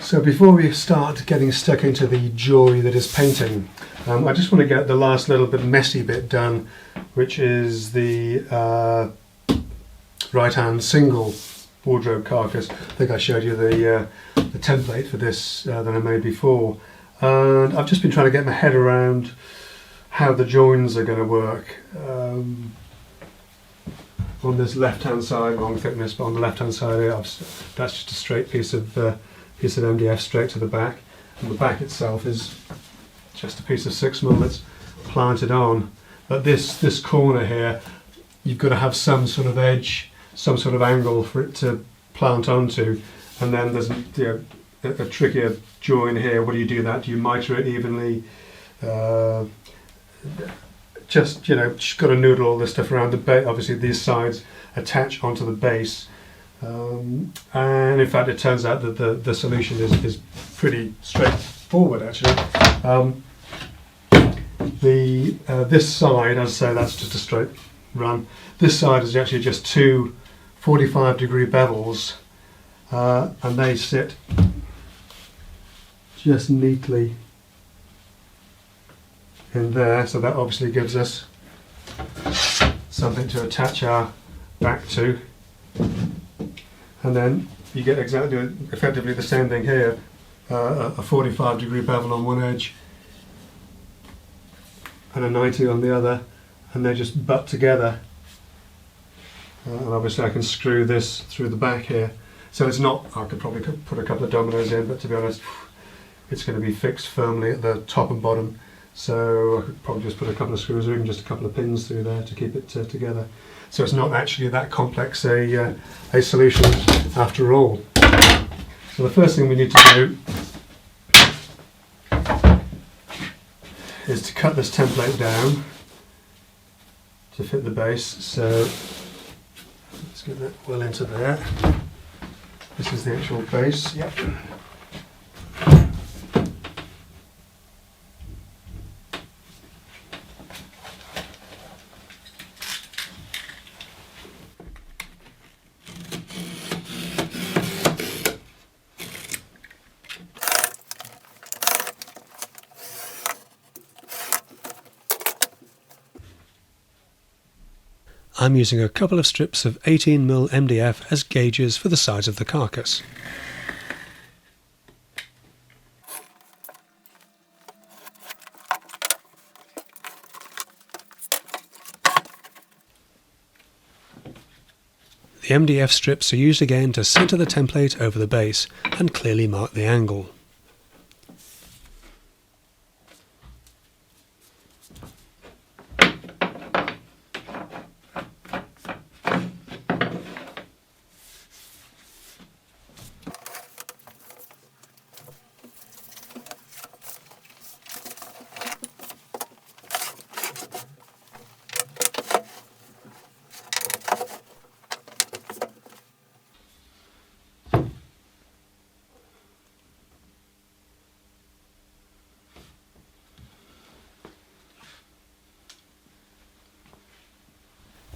So before we start getting stuck into the joy that is painting, I just want to get the last little bit messy bit done, which is the right-hand single wardrobe carcass. I think I showed you the template for this that I made before, and I've just been trying to get my head around how the joins are going to work. On this left-hand side, wrong thickness, but on the left-hand side here, that's just a straight piece of MDF straight to the back, and the back itself is just a piece of 6mm that's planted on. But this corner here, you've got to have some sort of edge, some sort of angle for it to plant onto, and then there's a trickier join here. What do you do that? Do you miter it evenly? Just got to noodle all this stuff around the base. Obviously these sides attach onto the base, and in fact it turns out that the solution is pretty straightforward actually. This side, as I say, that's just a straight run. This side is actually just two 45-degree bevels, and they sit just neatly in there, so that obviously gives us something to attach our back to, and then you get effectively the same thing here, a 45-degree bevel on one edge and a 90 on the other, and they just butt together, and obviously I can screw this through the back here, so it's not, I could probably put a couple of dominoes in, but to be honest it's going to be fixed firmly at the top and bottom. So I could probably just put a couple of screws or even just a couple of pins through there to keep it together. So it's not actually that complex a solution after all. So the first thing we need to do is to cut this template down to fit the base. So let's get that well into there. This is the actual base. Yep. I'm using a couple of strips of 18mm MDF as gauges for the size of the carcass. The MDF strips are used again to centre the template over the base and clearly mark the angle.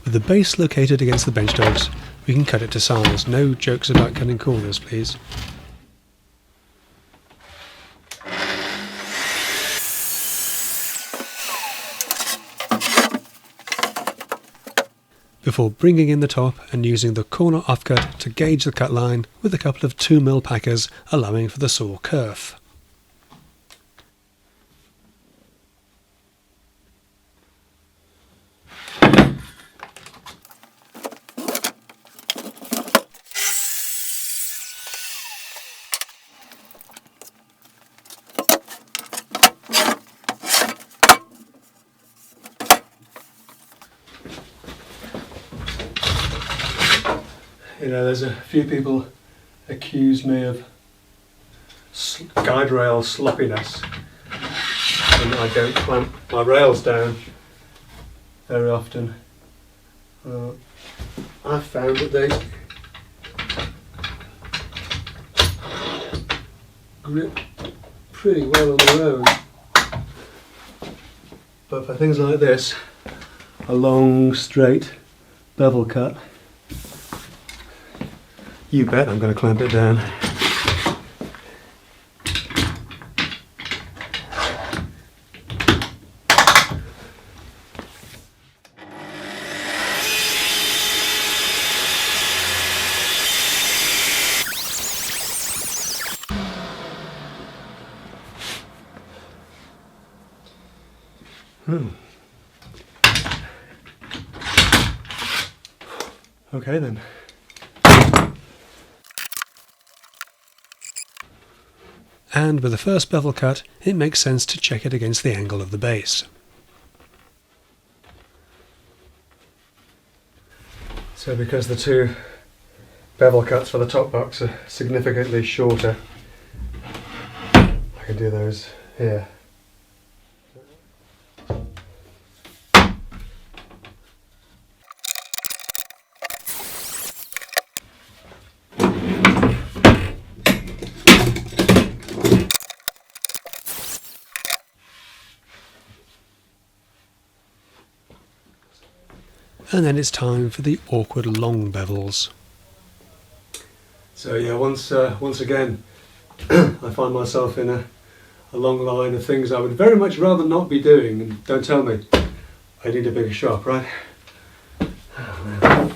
With the base located against the bench dogs, we can cut it to size. No jokes about cutting corners, please. Before bringing in the top and using the corner offcut to gauge the cut line with a couple of 2mm packers, allowing for the saw kerf. There's a few people accuse me of guide rail sloppiness, and I don't clamp my rails down very often. I've found that they grip pretty well on their own, but for things like this, a long straight bevel cut, you bet I'm going to clamp it down. Okay then. And with the first bevel cut, it makes sense to check it against the angle of the base. So because the two bevel cuts for the top box are significantly shorter, I can do those here. And then it's time for the awkward long bevels. So yeah, once again, I find myself in a long line of things I would very much rather not be doing, and don't tell me I need a bigger shop, right? Oh, man.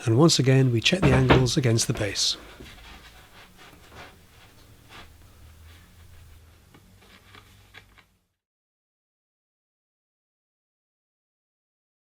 And once again we check the angles against the base.